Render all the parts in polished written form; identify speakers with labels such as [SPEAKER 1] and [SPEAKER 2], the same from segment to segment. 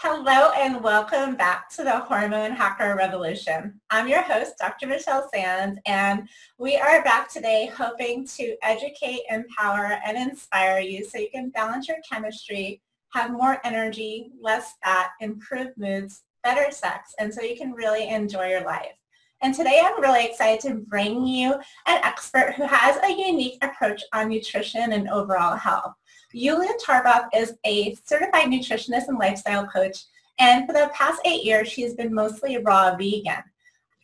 [SPEAKER 1] Hello and welcome back to the Hormone Hacker Revolution. I'm your host, Dr. Michelle Sands, and we are back today hoping to educate, empower, and inspire you so you can balance your chemistry, have more energy, less fat, improve moods, better sex, and so you can really enjoy your life. And today I'm really excited to bring you an expert who has a unique approach on nutrition and overall health. Yulia Tarbath is a certified nutritionist and lifestyle coach, and for the past 8 years, she's been mostly raw vegan.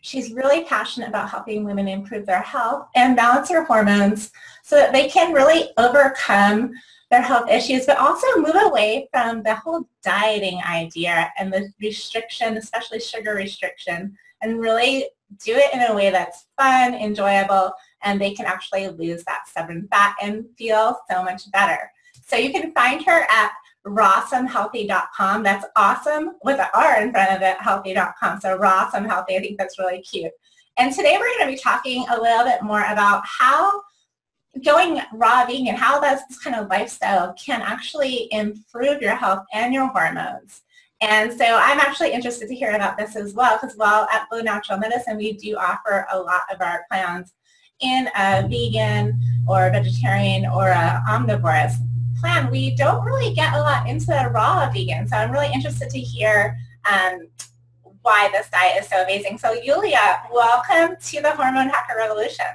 [SPEAKER 1] She's really passionate about helping women improve their health and balance their hormones so that they can really overcome their health issues, but also move away from the whole dieting idea and the restriction, especially sugar restriction, and really do it in a way that's fun, enjoyable, and they can actually lose that stubborn fat and feel so much better. So you can find her at rawesomehealthy.com. That's awesome with an R in front of it, healthy.com. So rawesomehealthy, I think that's really cute. And today we're going to be talking a little bit more about how going raw vegan, how this kind of lifestyle can actually improve your health and your hormones. And so I'm actually interested to hear about this as well, because while at Blue Natural Medicine, we do offer a lot of our plans in a vegan or vegetarian or a omnivorous plan, we don't really get a lot into the raw vegan. So I'm really interested to hear why this diet is so amazing. So Yulia, welcome to the Hormone Hacker Revolution.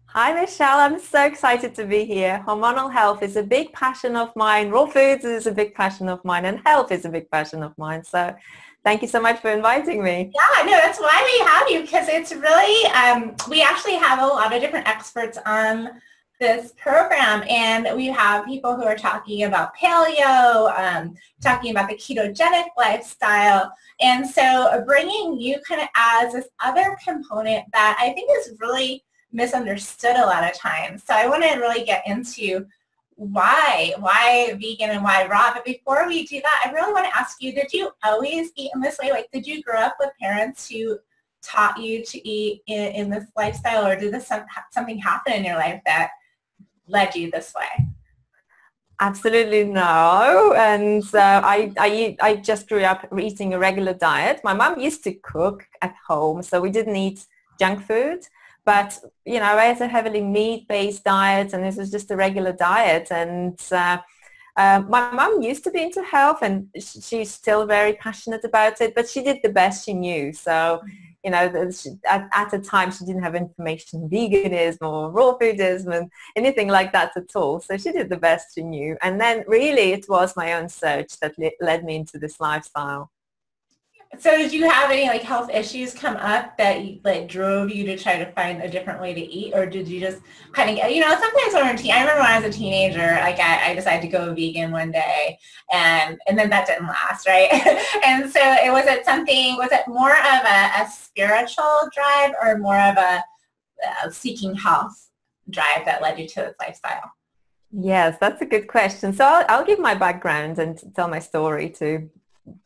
[SPEAKER 2] Hi Michelle, I'm so excited to be here. Hormonal health is a big passion of mine. Raw foods is a big passion of mine, and health is a big passion of mine. So thank you so much for inviting me.
[SPEAKER 1] Yeah, no, that's why we have you, because it's really, we actually have a lot of different experts on this program, and we have people who are talking about paleo, talking about the ketogenic lifestyle, and so bringing you kind of as this other component that I think is really misunderstood a lot of times. So I want to really get into why vegan and why raw. But before we do that, I really want to ask you, did you always eat in this way? Like, did you grow up with parents who taught you to eat in this lifestyle, or did something happen in your life that led you this way?
[SPEAKER 2] Absolutely no. And I just grew up eating a regular diet. My mom used to cook at home, so we didn't eat junk food. But, you know, I had a heavily meat-based diet, and this was just a regular diet. And my mom used to be into health, and she's still very passionate about it, but she did the best she knew. So, you know, at the time, she didn't have information on veganism or raw foodism and anything like that at all. So she did the best she knew. And then really it was my own search that led me into this lifestyle.
[SPEAKER 1] So did you have any like health issues come up that like drove you to try to find a different way to eat, or did you just kind of get, you know, sometimes when I remember when I was a teenager, like I decided to go vegan one day, and then that didn't last, right? And so was it more of a spiritual drive, or more of a seeking health drive that led you to this lifestyle?
[SPEAKER 2] Yes, that's a good question. So I'll give my background and tell my story too,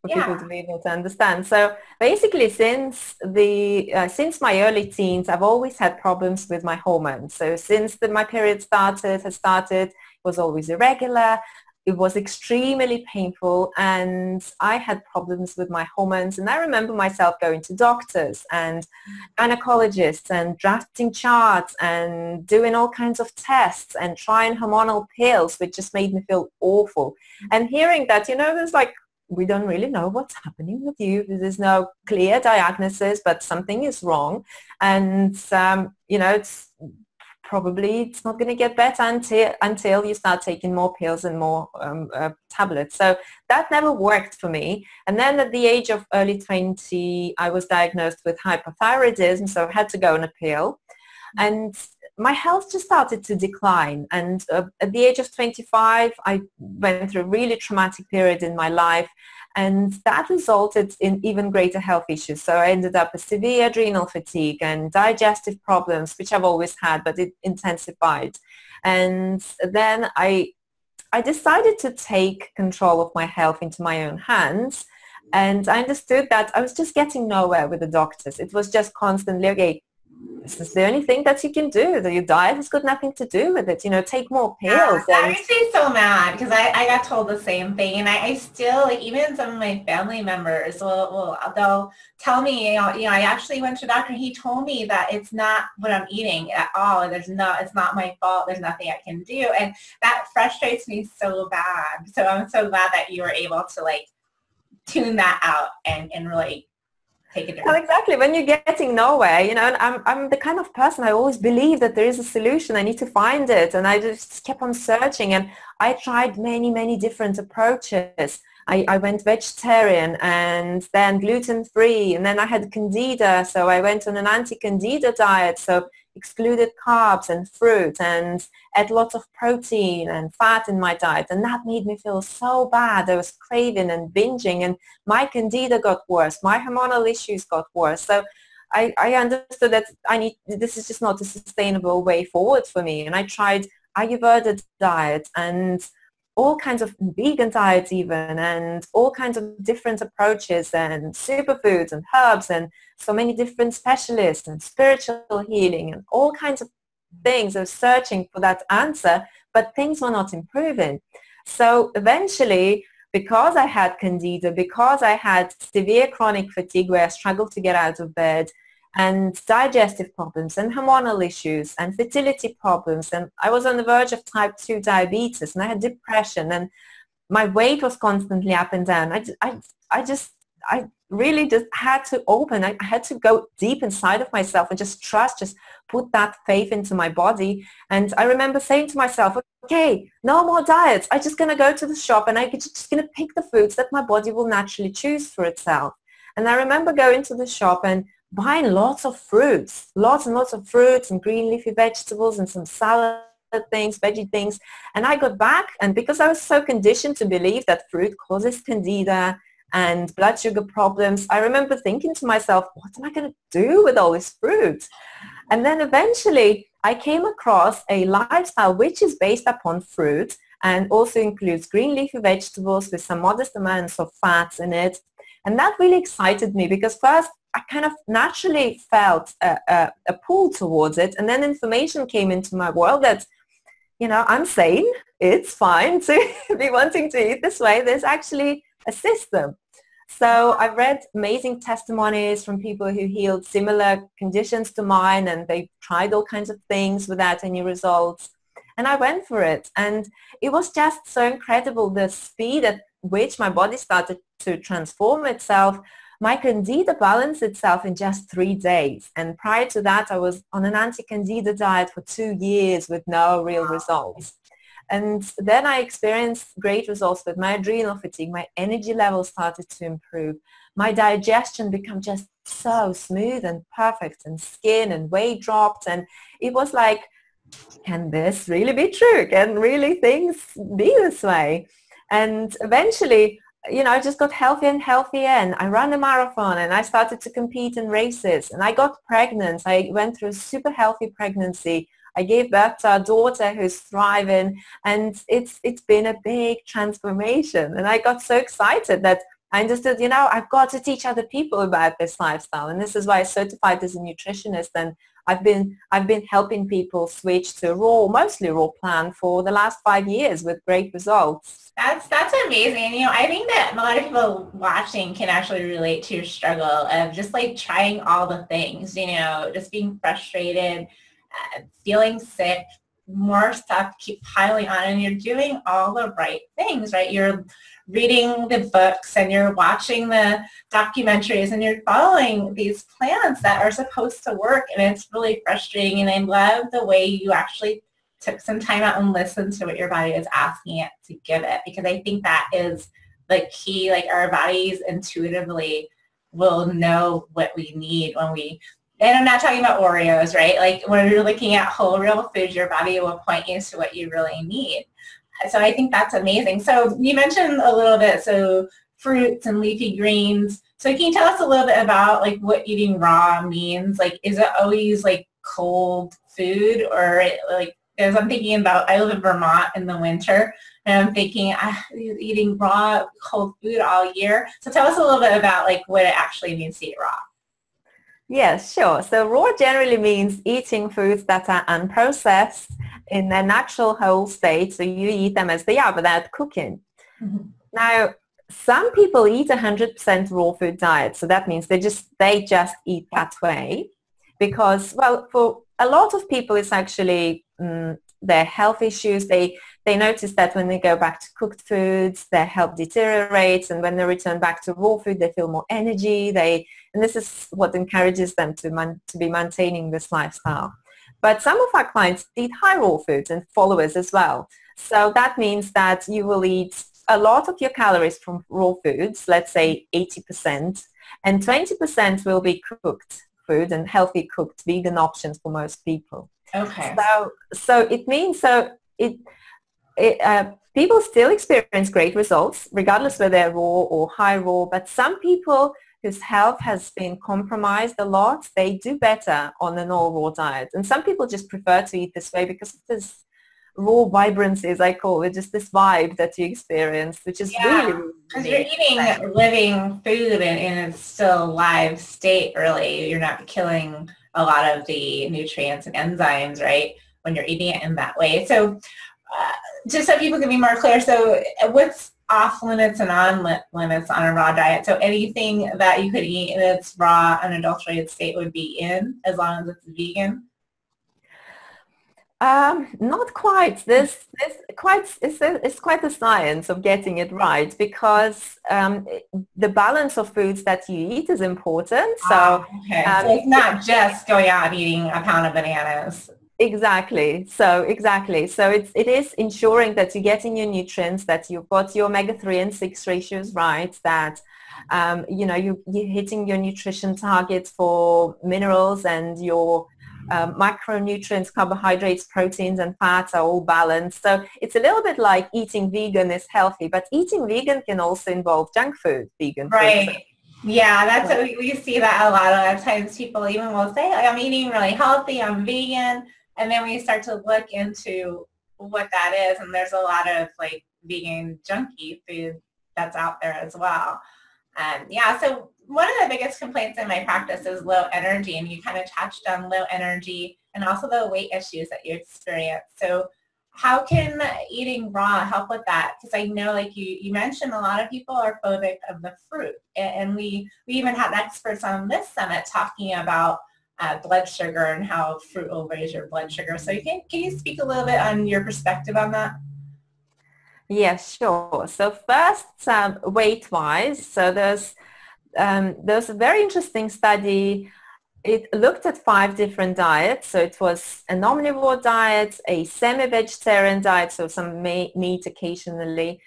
[SPEAKER 2] for people to be able to understand. So basically, since my early teens, I've always had problems with my hormones. So since my period it was always irregular. It was extremely painful, and I had problems with my hormones. And I remember myself going to doctors and gynecologists and drafting charts and doing all kinds of tests and trying hormonal pills, which just made me feel awful. And hearing that, you know, there's like, we don't really know what's happening with you. There's no clear diagnosis, but something is wrong. And, you know, it's not going to get better until you start taking more pills and more tablets. So that never worked for me. And then at the age of early 20, I was diagnosed with hypothyroidism, so I had to go on a pill. And my health just started to decline. And at the age of 25, I went through a really traumatic period in my life. And that resulted in even greater health issues. So I ended up with severe adrenal fatigue and digestive problems, which I've always had, but it intensified. And then I decided to take control of my health into my own hands. And I understood that I was just getting nowhere with the doctors. It was just constantly, okay, this is the only thing that you can do. That your diet has got nothing to do with it. You know, take more pills.
[SPEAKER 1] That makes me so mad because I got told the same thing, and I still, like, even some of my family members they'll tell me, I actually went to a doctor. He told me that it's not what I'm eating at all. It's not my fault. There's nothing I can do, and that frustrates me so bad. So I'm so glad that you were able to like tune that out and really take it.
[SPEAKER 2] Well, exactly. When you're getting nowhere, you know, and I'm the kind of person, I always believe that there is a solution. I need to find it. And I just kept on searching, and I tried many, many different approaches. I went vegetarian and then gluten-free, and then I had candida. So I went on an anti-candida diet. So excluded carbs and fruit and ate lots of protein and fat in my diet. And that made me feel so bad. I was craving and binging, and my candida got worse. My hormonal issues got worse. So I understood that this is just not a sustainable way forward for me. And I tried Ayurveda diet and all kinds of vegan diets even, and all kinds of different approaches and superfoods and herbs and so many different specialists and spiritual healing and all kinds of things. I was searching for that answer, but things were not improving. So eventually, because I had candida, because I had severe chronic fatigue where I struggled to get out of bed, and digestive problems and hormonal issues and fertility problems, and I was on the verge of type 2 diabetes, and I had depression, and my weight was constantly up and down. I really just had to open. I had to go deep inside of myself and just put that faith into my body. And I remember saying to myself, okay, no more diets. I'm just going to go to the shop and I'm just going to pick the foods that my body will naturally choose for itself. And I remember going to the shop and buying lots of fruits, lots and lots of fruits and green leafy vegetables and some salad things, veggie things. And I got back, and because I was so conditioned to believe that fruit causes candida and blood sugar problems, I remember thinking to myself, what am I going to do with all this fruit? And then eventually I came across a lifestyle which is based upon fruit and also includes green leafy vegetables with some modest amounts of fats in it. And that really excited me because first I kind of naturally felt a pull towards it. And then information came into my world that, you know, I'm sane. It's fine to be wanting to eat this way. There's actually a system. So I've read amazing testimonies from people who healed similar conditions to mine, and they tried all kinds of things without any results. And I went for it. And it was just so incredible, the speed at which my body started to transform itself. My candida balanced itself in just 3 days. And prior to that, I was on an anti-candida diet for 2 years with no real results. And then I experienced great results with my adrenal fatigue. My energy levels started to improve. My digestion became just so smooth and perfect, and skin and weight dropped. And it was like, can this really be true? Can really things be this way? And eventually, you know, I just got healthier and healthier, and I ran a marathon, and I started to compete in races, and I got pregnant. I went through a super healthy pregnancy. I gave birth to a daughter who's thriving, and it's been a big transformation. And I got so excited that I understood, you know, I've got to teach other people about this lifestyle. And this is why I certified as a nutritionist. And I've been helping people switch to mostly raw plan for the last 5 years with great results.
[SPEAKER 1] That's amazing. You know, I think that a lot of people watching can actually relate to your struggle of just like trying all the things, you know, just being frustrated, feeling sick, more stuff keep piling on, and you're doing all the right things, right? You're reading the books and you're watching the documentaries and you're following these plans that are supposed to work, and it's really frustrating. And I love the way you actually took some time out and listened to what your body is asking it to give it, because I think that is the key. Like, our bodies intuitively will know what we need when we, and I'm not talking about Oreos, right? Like, when you're looking at whole real foods, your body will point you to what you really need. So I think that's amazing. So you mentioned a little bit, so fruits and leafy greens. So can you tell us a little bit about like what eating raw means? Like, is it always like cold food, or like, as I'm thinking about, I live in Vermont in the winter, and I'm thinking eating raw cold food all year. So tell us a little bit about like what it actually means to eat raw.
[SPEAKER 2] Yes, sure. So raw generally means eating foods that are unprocessed in their natural whole state. So you eat them as they are without cooking.
[SPEAKER 1] Mhm.
[SPEAKER 2] Now, some people eat 100% raw food diet. So that means they just eat that way because, well, for a lot of people, it's actually their health issues. They notice that when they go back to cooked foods, their health deteriorates. And when they return back to raw food, they feel more energy. And this is what encourages them to be maintaining this lifestyle. But some of our clients eat high raw foods and followers as well. So that means that you will eat a lot of your calories from raw foods, let's say 80%, and 20% will be cooked food and healthy cooked vegan options for most people.
[SPEAKER 1] Okay.
[SPEAKER 2] So it means people still experience great results regardless whether they're raw or high raw, but some people whose health has been compromised a lot, they do better on an all raw diet. And some people just prefer to eat this way because of this raw vibrancy, as I call it, just this vibe that you experience, which is really,
[SPEAKER 1] Yeah,
[SPEAKER 2] really
[SPEAKER 1] because you're
[SPEAKER 2] unique.
[SPEAKER 1] eating living food in its still live state, really. You're not killing a lot of the nutrients and enzymes, right, when you're eating it in that way. So just so people can be more clear, so what's off limits and on limits on a raw diet? So anything that you could eat in its raw, unadulterated state would be in, as long as it's vegan?
[SPEAKER 2] Not quite. It's quite a science of getting it right because the balance of foods that you eat is important. So
[SPEAKER 1] Okay. So it's not just going out and eating a pound of bananas.
[SPEAKER 2] exactly. So it is ensuring that you're getting your nutrients, that you've got your omega-3 and 6 ratios right, that you're hitting your nutrition targets for minerals and your macronutrients, carbohydrates, proteins, and fats are all balanced. So it's a little bit like eating vegan is healthy, but eating vegan can also involve junk food, vegan food.
[SPEAKER 1] Right. Yeah, that's what we see that a lot of times people even will say, like, I'm eating really healthy, I'm vegan. And then we start to look into what that is. And there's a lot of like vegan junky food that's out there as well. Yeah, so one of the biggest complaints in my practice is low energy, and you kind of touched on low energy and also the weight issues that you experience. So how can eating raw help with that? Because I know, like you mentioned, a lot of people are phobic of the fruit, and we even had experts on this summit talking about blood sugar and how fruit will raise your blood sugar. So can you speak a little bit on your perspective on that?
[SPEAKER 2] Yes, sure. So first, weight-wise, so there's a very interesting study. It looked at 5 different diets. So it was an omnivore diet, a semi-vegetarian diet, so some meat occasionally,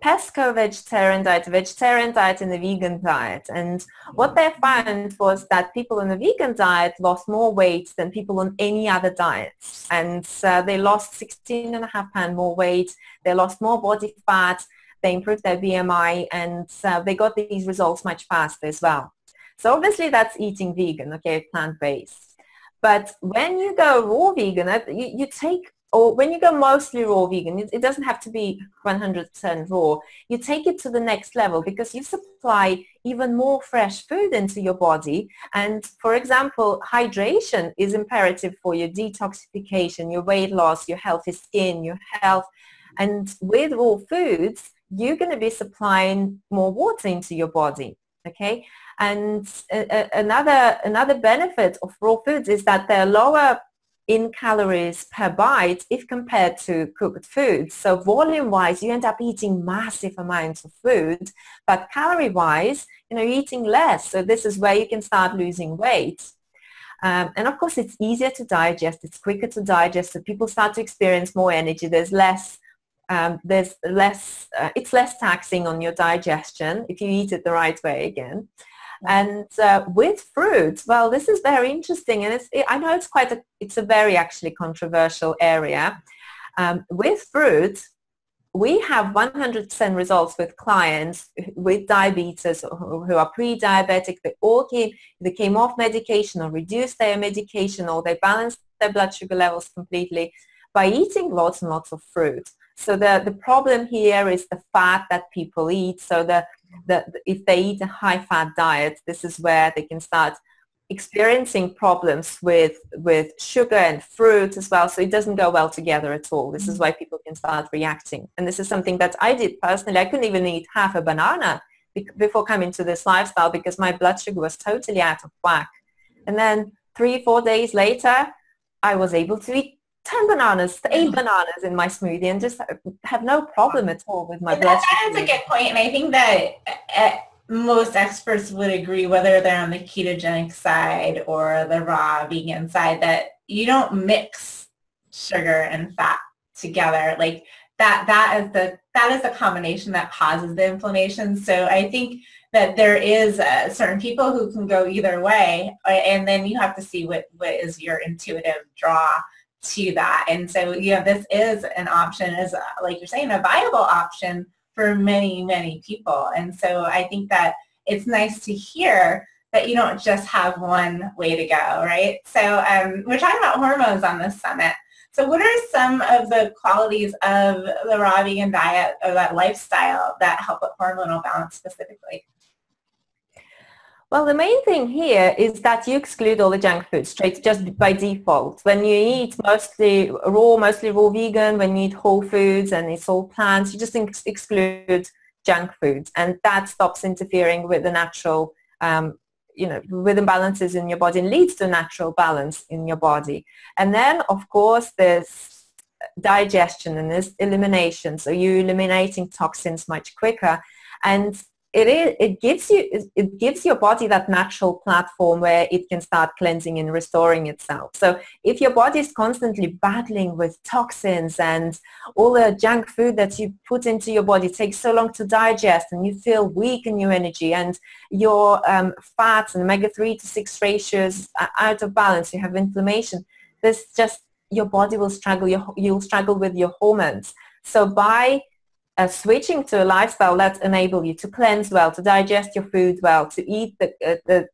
[SPEAKER 2] pesco-vegetarian diet, vegetarian diet, and a vegan diet. And what they found was that people on a vegan diet lost more weight than people on any other diet. And they lost 16.5 pounds more weight. They lost more body fat. They improved their BMI, and they got these results much faster as well. So obviously that's eating vegan, okay, plant-based. But when you go raw vegan, you take, or when you go mostly raw vegan, it doesn't have to be 100% raw. You take it to the next level because you supply even more fresh food into your body. And for example, hydration is imperative for your detoxification, your weight loss, your healthy skin, your health. And with raw foods, you're going to be supplying more water into your body, okay? And another benefit of raw foods is that they're lower in calories per bite if compared to cooked foods. So volume-wise, you end up eating massive amounts of food, but calorie-wise, you're eating less. So this is where you can start losing weight. And of course, it's easier to digest. It's quicker to digest. So people start to experience more energy. It's less taxing on your digestion if you eat it the right way again. And with fruit, well, this is very interesting, and I know it's a very actually controversial area. With fruit, we have 100% results with clients with diabetes who are pre-diabetic. They came off medication or reduced their medication, or they balanced their blood sugar levels completely by eating lots and lots of fruit. So the problem here is the fat that people eat. So that if they eat a high-fat diet, this is where they can start experiencing problems with sugar and fruit as well. So it doesn't go well together at all. This is why people can start reacting. And this is something that I did personally. I couldn't even eat half a banana before coming to this lifestyle because my blood sugar was totally out of whack. And then 3-4 days later, I was able to eat 10 bananas, 8 bananas in my smoothie and just have no problem at all with my blood sugar.
[SPEAKER 1] That's a good point. And I think that most experts would agree, whether they're on the ketogenic side or the raw vegan side, that you don't mix sugar and fat together. Like that is the combination that causes the inflammation. So I think that there is certain people who can go either way, and then you have to see what is your intuitive draw to that. And so, this is an option, is like you're saying, a viable option for many, many people. And so I think that it's nice to hear that you don't just have one way to go, right? So we're talking about hormones on this summit. So what are some of the qualities of the raw vegan diet or that lifestyle that help with hormonal balance specifically?
[SPEAKER 2] Well, the main thing here is that you exclude all the junk food straight just by default. When you eat mostly raw vegan, when you eat whole foods and it's all plants, you just exclude junk foods, and that stops interfering with the natural, with imbalances in your body and leads to natural balance in your body. And then, of course, there's digestion and there's elimination. So you're eliminating toxins much quicker, and it gives your body that natural platform where it can start cleansing and restoring itself. So if your body is constantly battling with toxins and all the junk food that you put into your body takes so long to digest, and you feel weak in your energy, and your fats and omega-3 to 6 ratios are out of balance, you have inflammation, your body will struggle. You'll struggle with your hormones. So by switching to a lifestyle that enable you to cleanse well, to digest your food well, to eat the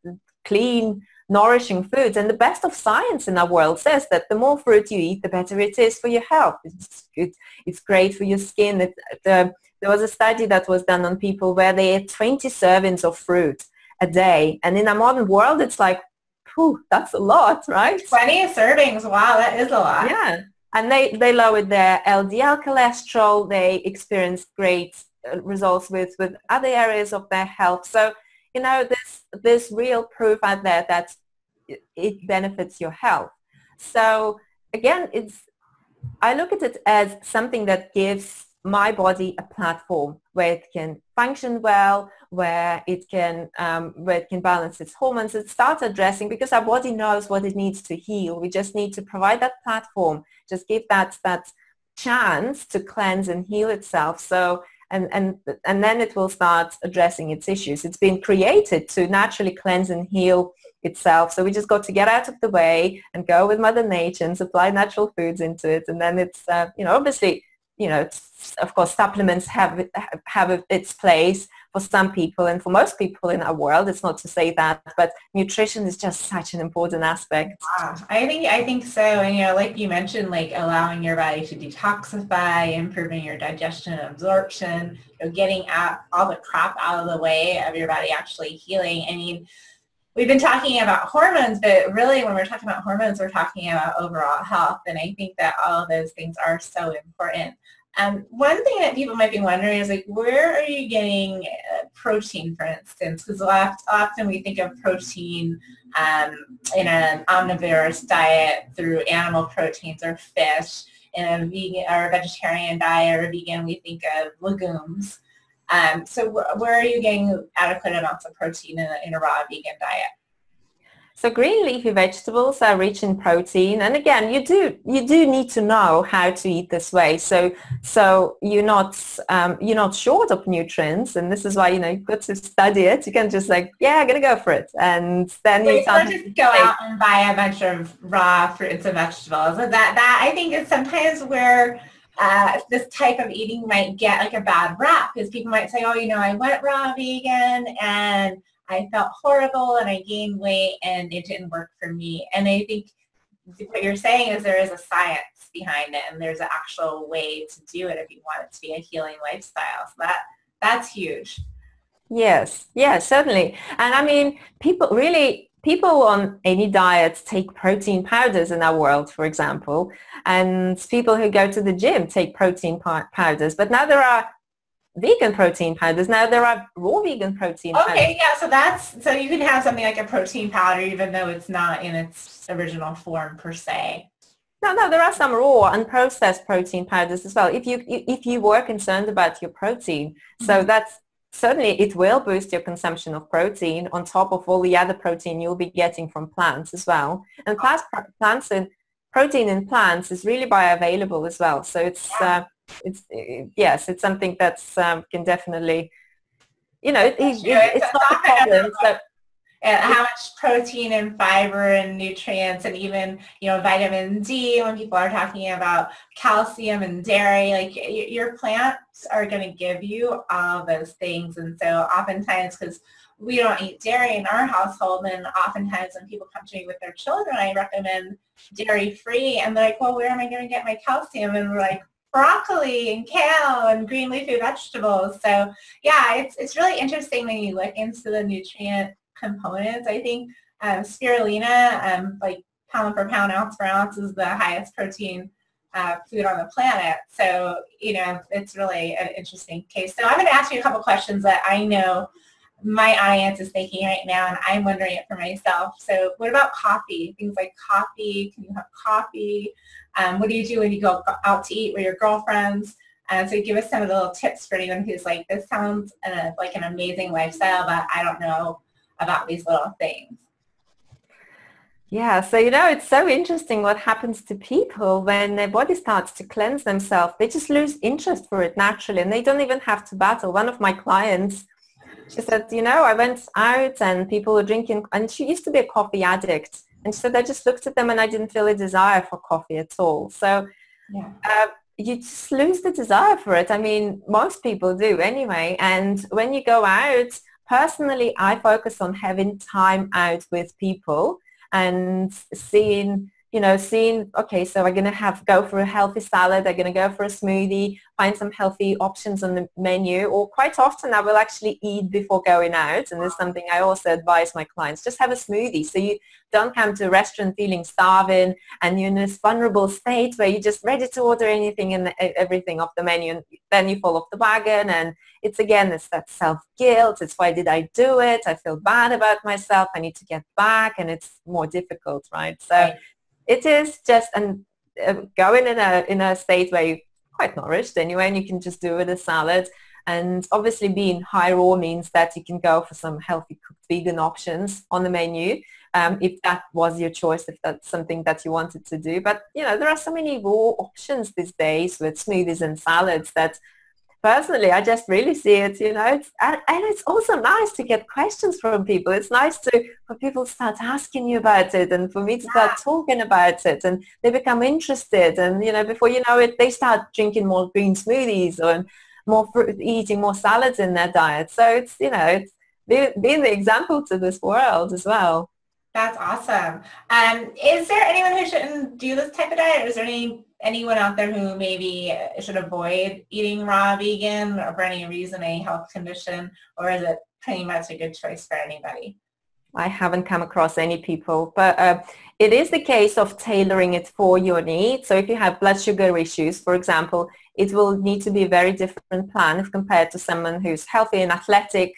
[SPEAKER 2] clean, nourishing foods. And the best of science in our world says that the more fruit you eat, the better it is for your health. It's good. It's great for your skin. There was a study that was done on people where they ate 20 servings of fruit a day. And in a modern world, it's like, whew, that's a lot, right?
[SPEAKER 1] 20 servings. Wow, that is a lot.
[SPEAKER 2] Yeah. And they lowered their LDL cholesterol. They experienced great results with other areas of their health. So, there's real proof out there that it benefits your health. So again, I look at it as something that gives my body a platform where it can function well, where it can balance its hormones and start addressing, because our body knows what it needs to heal. We just need to provide that platform, just give that chance to cleanse and heal itself. So and then it will start addressing its issues. It's been created to naturally cleanse and heal itself. So we just got to get out of the way and go with Mother Nature and supply natural foods into it. And then it's obviously, of course, supplements have its place for some people, and for most people in our world. It's not to say that, but nutrition is just such an important aspect.
[SPEAKER 1] Wow. I think so. And like you mentioned, like allowing your body to detoxify, improving your digestion and absorption, getting out all the crap out of the way of your body actually healing. I mean, we've been talking about hormones, but really when we're talking about hormones, we're talking about overall health. And I think that all of those things are so important. One thing that people might be wondering is, like, where are you getting protein, for instance? Because often we think of protein in an omnivorous diet through animal proteins or fish. In a vegan or a vegetarian diet or vegan, we think of legumes. So where are you getting adequate amounts of protein in a raw vegan diet?
[SPEAKER 2] So green leafy vegetables are rich in protein, and again, you do need to know how to eat this way. So you're not short of nutrients, and this is why you've got to study it. You can just I'm gonna go for it, and then you
[SPEAKER 1] can't just go out and buy a bunch of raw fruits and vegetables. And that I think is sometimes where this type of eating might get like a bad rap, because people might say, oh, I went raw vegan and I felt horrible and I gained weight and it didn't work for me. And I think what you're saying is there is a science behind it, and there's an actual way to do it if you want it to be a healing lifestyle. So that's huge.
[SPEAKER 2] Yes, yes, certainly. And I mean, people on any diet take protein powders in our world, for example, and people who go to the gym take protein powders. But now there are vegan protein powders. Now there are raw vegan protein powders.
[SPEAKER 1] Okay, yeah, so you can have something like a protein powder even though it's not in its original form per se.
[SPEAKER 2] No, there are some raw unprocessed protein powders as well. If you were concerned about your protein, so that's certainly it will boost your consumption of protein on top of all the other protein you'll be getting from plants as well. And plants and protein in plants is really bioavailable as well. So yes, it's something that's can definitely,
[SPEAKER 1] That's true.
[SPEAKER 2] it's not a problem. So
[SPEAKER 1] How much protein and fiber and nutrients and even, vitamin D when people are talking about calcium and dairy, like your plants are going to give you all those things. And so oftentimes, because we don't eat dairy in our household, and oftentimes when people come to me with their children, I recommend dairy-free, and they're like, well, where am I going to get my calcium? And we're like, broccoli and kale and green leafy vegetables. So yeah, it's really interesting when you look into the nutrient components. I think spirulina, like pound for pound, ounce for ounce, is the highest protein food on the planet. So, it's really an interesting case. So I'm going to ask you a couple questions that I know my audience is thinking right now, and I'm wondering it for myself. So what about coffee? Things like coffee. Can you have coffee? What do you do when you go out to eat with your girlfriends? So give us some of the little tips for anyone who's like, this sounds like an amazing lifestyle, but I don't know about these little things.
[SPEAKER 2] Yeah, so it's so interesting what happens to people when their body starts to cleanse themselves. They just lose interest for it naturally, and they don't even have to battle. One of my clients, she said, I went out and people were drinking, and she used to be a coffee addict. And she said, I just looked at them and I didn't feel a desire for coffee at all. So
[SPEAKER 1] yeah.
[SPEAKER 2] You just lose the desire for it. I mean, most people do anyway. And when you go out, personally, I focus on having time out with people and seeing, okay, so I'm going to go for a healthy salad. I'm going to go for a smoothie, find some healthy options on the menu. Or quite often I will actually eat before going out. And this is something I also advise my clients, just have a smoothie. So you don't come to a restaurant feeling starving and you're in this vulnerable state where you're just ready to order anything and everything off the menu. And then you fall off the wagon, and it's that self-guilt. It's why did I do it? I feel bad about myself. I need to get back, and it's more difficult, right? So it is just going in a state where you're quite nourished anyway, and you can just do it a salad. And obviously being high raw means that you can go for some healthy cooked vegan options on the menu, if that was your choice, if that's something that you wanted to do. But, there are so many raw options these days with smoothies and salads that personally, I just really see it, and it's also nice to get questions from people. It's nice for people to start asking you about it, and for me to start talking about it, and they become interested. And, before you know it, they start drinking more green smoothies or more fruit, eating more salads in their diet. So it's, it's being the example to this world as well.
[SPEAKER 1] That's awesome. Is there anyone who shouldn't do this type of diet? Or is there anyone out there who maybe should avoid eating raw vegan or for any reason, any health condition, or is it pretty much a good choice for anybody?
[SPEAKER 2] I haven't come across any people, but it is the case of tailoring it for your needs. So if you have blood sugar issues, for example, it will need to be a very different plan if compared to someone who's healthy and athletic.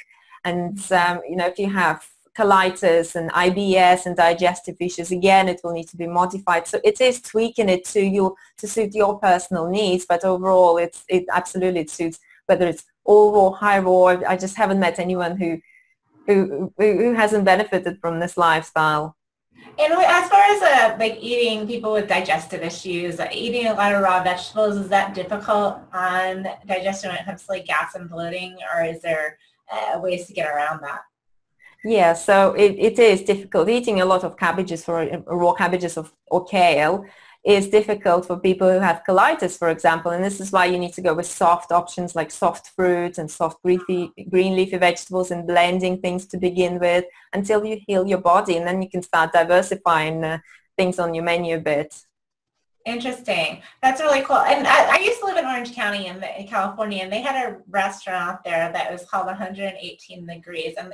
[SPEAKER 2] And, if you have colitis and IBS and digestive issues, again, it will need to be modified. So it is tweaking it to suit your personal needs, but overall it absolutely suits, whether it's all raw, high raw. I just haven't met anyone who hasn't benefited from this lifestyle.
[SPEAKER 1] And as far as like eating, people with digestive issues, eating a lot of raw vegetables, is that difficult on digestion when it comes to like gas and bloating, or is there ways to get around that?
[SPEAKER 2] Yeah, so it is difficult. Eating a lot of cabbages raw cabbages or kale is difficult for people who have colitis, for example. And this is why you need to go with soft options like soft fruit and soft green leafy vegetables, and blending things to begin with until you heal your body. And then you can start diversifying things on your menu a bit.
[SPEAKER 1] Interesting. That's really cool. And I used to live in Orange County in California, and they had a restaurant out there that was called 118 Degrees. And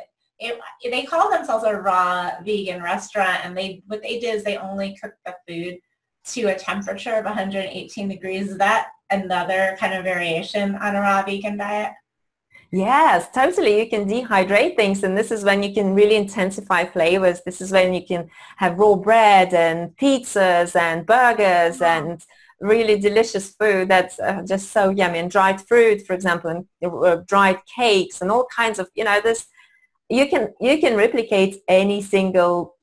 [SPEAKER 1] they call themselves a raw vegan restaurant. And what they did is they only cooked the food to a temperature of 118 degrees. Is that another kind of variation on a raw vegan diet?
[SPEAKER 2] Yes, totally. You can dehydrate things, and this is when you can really intensify flavors. This is when you can have raw bread and pizzas and burgers and really delicious food that's just so yummy. And dried fruit, for example, and dried cakes and all kinds of, this. You can replicate any single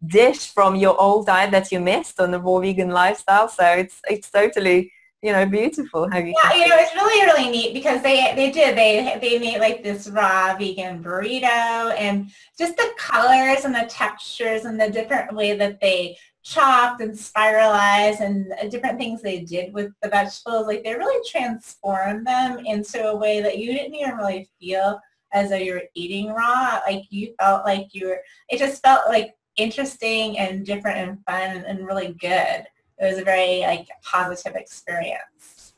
[SPEAKER 2] dish from your old diet that you missed on the raw vegan lifestyle. So it's totally beautiful how you
[SPEAKER 1] yeah,
[SPEAKER 2] can.
[SPEAKER 1] it's really, really neat because they made like this raw vegan burrito, and just the colors and the textures and the different way that they chopped and spiralized and different things they did with the vegetables, like they really transformed them into a way that you didn't even really feel as though you were eating raw. Like you felt like it just felt like interesting and different and fun and really good. It was a very positive experience.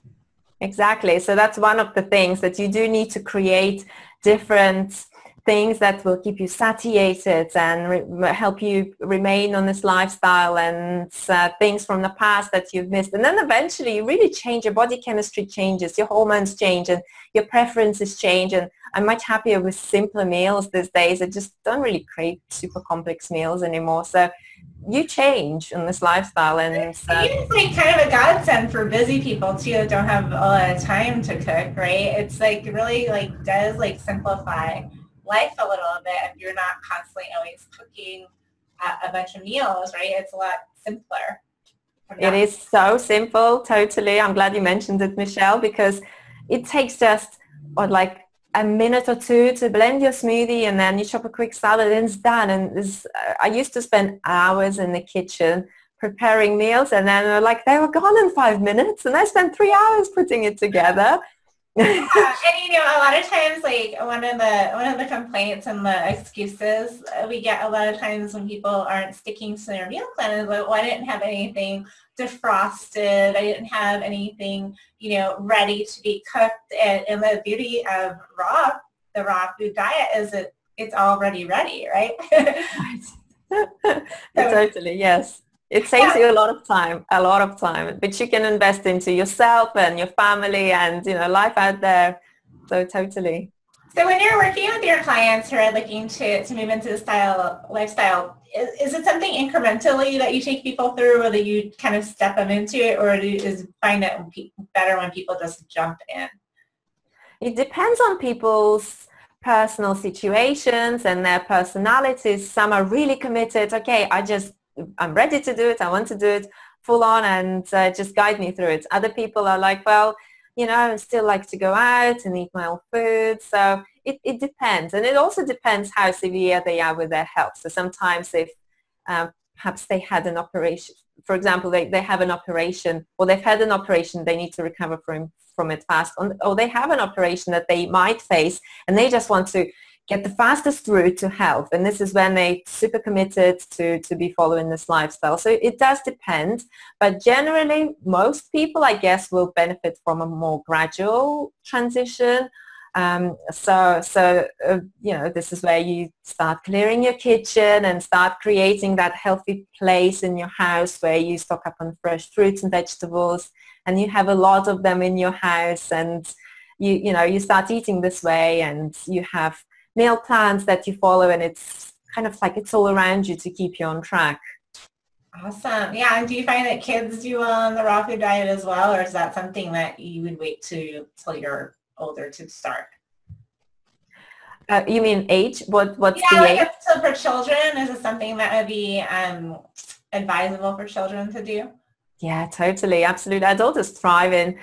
[SPEAKER 2] Exactly. So that's one of the things that you do need to create different things that will keep you satiated and help you remain on this lifestyle, and things from the past that you've missed. And then eventually you really change, your body chemistry changes, your hormones change, and your preferences change. And I'm much happier with simpler meals these days. I just don't really crave super complex meals anymore. So you change in this lifestyle, and
[SPEAKER 1] it's like kind of a godsend for busy people too that don't have a lot of time to cook, right? It's like really does simplify life a little bit if you're not constantly always cooking a bunch of meals, right? It's a lot simpler.
[SPEAKER 2] It is so simple, totally. I'm glad you mentioned it, Michelle, because it takes just a minute or two to blend your smoothie, and then you chop a quick salad and it's done. And I used to spend hours in the kitchen preparing meals, and then they were gone in 5 minutes, and I spent 3 hours putting it together.
[SPEAKER 1] Yeah, and a lot of times one of the complaints and the excuses we get a lot of times when people aren't sticking to their meal plan is well, I didn't have anything defrosted, I didn't have anything ready to be cooked. And the beauty of the raw food diet is it's already ready, right?
[SPEAKER 2] Totally, yes. It saves you a lot of time, which you can invest into yourself and your family and, life out there. So totally.
[SPEAKER 1] So when you're working with your clients who are looking to move into this lifestyle, is it something incrementally that you take people through, or that you kind of step them into it, or is find it better when people just jump in?
[SPEAKER 2] It depends on people's personal situations and their personalities. Some are really committed. Okay, I'm ready to do it. I want to do it full on, and just guide me through it. Other people are like, well, I still like to go out and eat my own food. So it depends. And it also depends how severe they are with their health. So sometimes if perhaps they had an operation, for example, they have an operation, or they've had an operation, they need to recover from it fast, or they have an operation that they might face, and they just want to get the fastest route to health. And this is when they super committed to be following this lifestyle. So it does depend, but generally most people, I guess, will benefit from a more gradual transition. This is where you start clearing your kitchen and start creating that healthy place in your house where you stock up on fresh fruits and vegetables, and you have a lot of them in your house, and you start eating this way, and you have meal plans that you follow, and it's kind of like it's all around you to keep you on track.
[SPEAKER 1] Awesome. Yeah. And do you find that kids do well on the raw food diet as well, or is that something that you would wait till you're older to start?
[SPEAKER 2] You mean age? What's the age?
[SPEAKER 1] So for children, is it something that would be advisable for children to do?
[SPEAKER 2] Yeah, totally. Absolutely. Adults thrive in,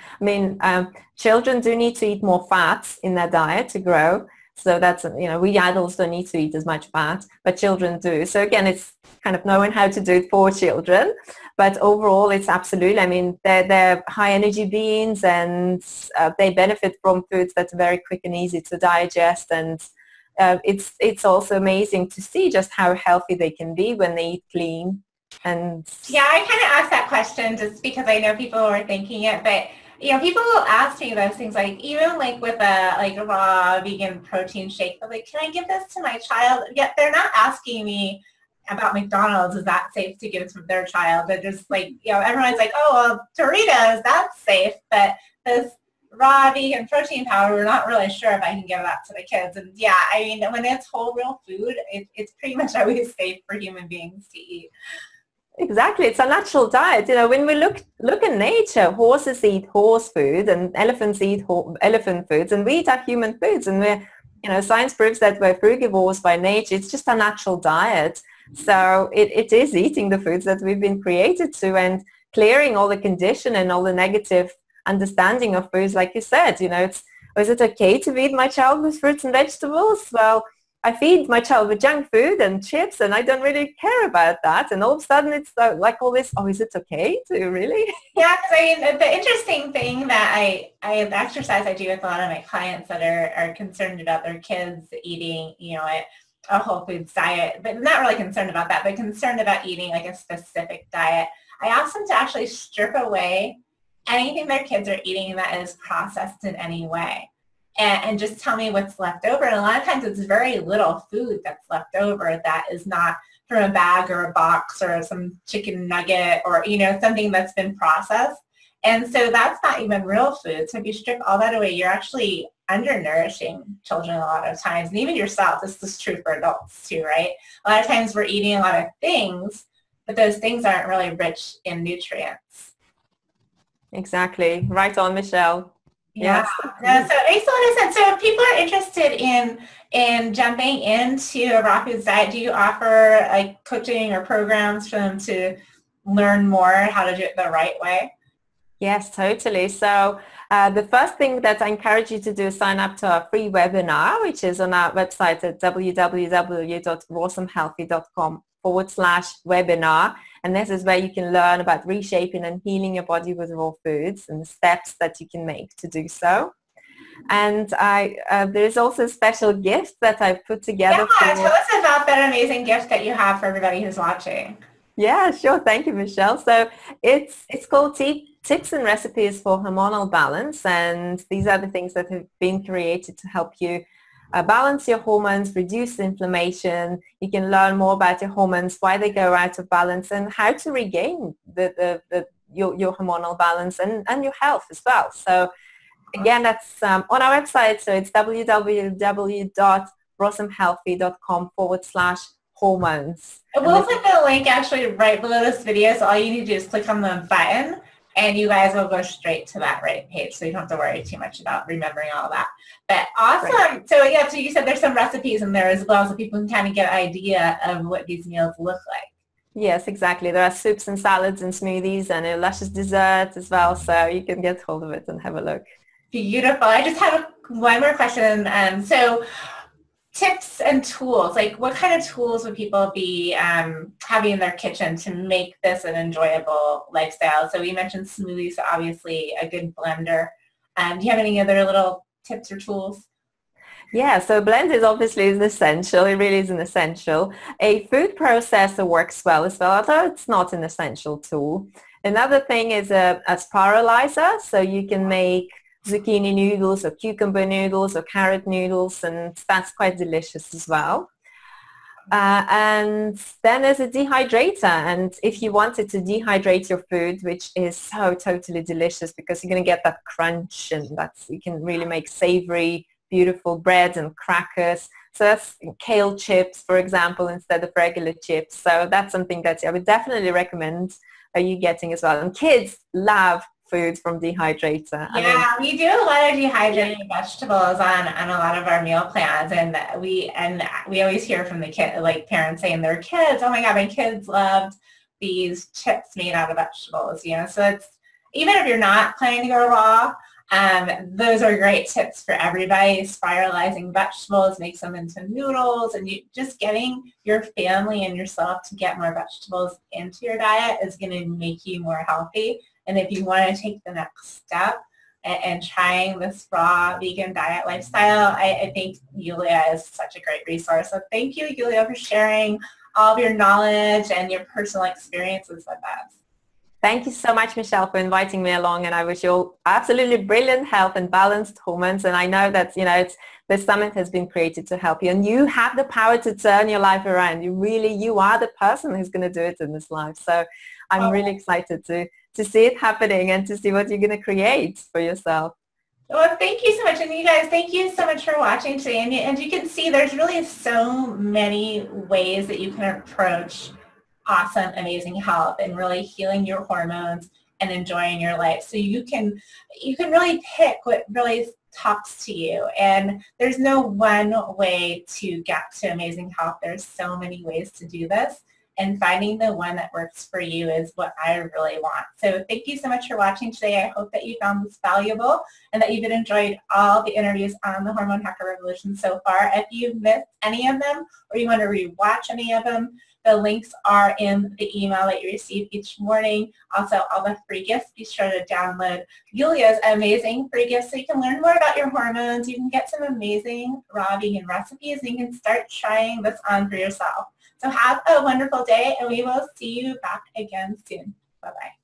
[SPEAKER 2] children do need to eat more fats in their diet to grow. So that's, we adults don't need to eat as much fat, but children do. So again, it's kind of knowing how to do it for children. But overall, it's absolutely, they're high energy beings, and they benefit from foods that's very quick and easy to digest. And it's also amazing to see just how healthy they can be when they eat clean. And
[SPEAKER 1] yeah, I kind of asked that question just because I know people were thinking it, but people will ask me those things, like even like with a raw vegan protein shake, they're like, can I give this to my child? Yet they're not asking me about McDonald's, is that safe to give to their child? They're just like, everyone's like, oh, well, Doritos, that's safe, but this raw vegan protein powder, we're not really sure if I can give that to the kids. And yeah, I mean, when it's whole real food, it's pretty much always safe for human beings to eat.
[SPEAKER 2] exactly, it's a natural diet. When we look in nature, horses eat horse food and elephants eat elephant foods, and we eat our human foods. And science proves that we're frugivores by nature. It's just a natural diet. So it is eating the foods that we've been created to, and clearing all the condition and all the negative understanding of foods, like you said. Is it okay to feed my child with fruits and vegetables? Well, I feed my child with junk food and chips, and I don't really care about that. And all of a sudden it's like all this, oh, is it okay to really?
[SPEAKER 1] Yeah, because I mean, the interesting thing that the exercise I do with a lot of my clients that are concerned about their kids eating, a whole foods diet, but not really concerned about that, but concerned about eating like a specific diet. I ask them to actually strip away anything their kids are eating that is processed in any way. And just tell me what's left over. And a lot of times it's very little food that's left over that is not from a bag or a box or some chicken nugget or, something that's been processed. And so that's not even real food. So if you strip all that away, you're actually undernourishing children a lot of times. And even yourself, this is true for adults too, right? A lot of times we're eating a lot of things, but those things aren't really rich in nutrients.
[SPEAKER 2] Exactly. Right on, Michelle.
[SPEAKER 1] Yeah. No, so it makes a lot of sense. So if people are interested in jumping into a raw foods diet, do you offer like coaching or programs for them to learn more how to do it the right way?
[SPEAKER 2] Yes, totally. So the first thing that I encourage you to do is sign up to our free webinar, which is on our website at www.rossomhealthy.com/webinar. And this is where you can learn about reshaping and healing your body with raw foods and the steps that you can make to do so. And there's also a special gift that I've put together.
[SPEAKER 1] Yeah, tell us about that amazing gift that you have for everybody who's watching.
[SPEAKER 2] Yeah, sure. Thank you, Michelle. So it's called Tips and Recipes for Hormonal Balance. And these are the things that have been created to help you balance your hormones, reduce inflammation. You can learn more about your hormones, why they go out of balance, and how to regain your hormonal balance and your health as well. So again, that's on our website. So it's www.rossomhealthy.com/hormones.
[SPEAKER 1] We'll put the link actually right below this video. So all you need to do is click on the button and you guys will go straight to that right page. So you don't have to worry too much about remembering all that. But awesome. Right. So yeah, so you said there's some recipes in there as well so people can kind of get an idea of what these meals look like.
[SPEAKER 2] Yes, exactly. There are soups and salads and smoothies and a luscious dessert as well. So you can get hold of it and have a look.
[SPEAKER 1] Beautiful. I just have one more question. So tips and tools, like what kind of tools would people be having in their kitchen to make this an enjoyable lifestyle? So we mentioned smoothies, so obviously a good blender. Do you have any other little tips or tools?
[SPEAKER 2] Yeah, so blend is obviously essential. It really is an essential. A food processor works well as well, although it's not an essential tool. Another thing is a spiralizer, so you can make zucchini noodles or cucumber noodles or carrot noodles, and that's quite delicious as well. And then there's a dehydrator, and if you wanted to dehydrate your food, which is so totally delicious because you're going to get that crunch, and you can really make savory, beautiful bread and crackers. So that's kale chips, for example, instead of regular chips. So that's something that I would definitely recommend you getting as well. And kids love food from dehydrator.
[SPEAKER 1] Yeah, we do a lot of dehydrated vegetables on a lot of our meal plans, and we always hear from the kid, like parents saying their kids, oh my God, my kids loved these chips made out of vegetables. So it's, even if you're not planning to go raw, those are great tips for everybody. Spiralizing vegetables makes them into noodles, and just getting your family and yourself to get more vegetables into your diet is going to make you more healthy. And if you want to take the next step and trying this raw vegan diet lifestyle, I think Yulia is such a great resource. So thank you, Yulia, for sharing all of your knowledge and your personal experiences with us.
[SPEAKER 2] Thank you so much, Michelle, for inviting me along, and I wish you all absolutely brilliant health and balanced hormones. And I know that, this summit has been created to help you, and you have the power to turn your life around. You are the person who's going to do it in this life. So I'm really excited to see it happening and to see what you're going to create for yourself.
[SPEAKER 1] Well, thank you so much. And you guys, thank you so much for watching today. And you can see there's really so many ways that you can approach awesome, amazing health and really healing your hormones and enjoying your life. So you can really pick what really talks to you. And there's no one way to get to amazing health. There's so many ways to do this. And finding the one that works for you is what I really want. So thank you so much for watching today. I hope that you found this valuable and that you've enjoyed all the interviews on the Hormone Hacker Revolution so far. If you've missed any of them or you want to rewatch any of them, the links are in the email that you receive each morning. Also, all the free gifts, be sure to download Yulia's amazing free gifts so you can learn more about your hormones. You can get some amazing raw vegan recipes and you can start trying this on for yourself. So have a wonderful day, and we will see you back again soon. Bye-bye.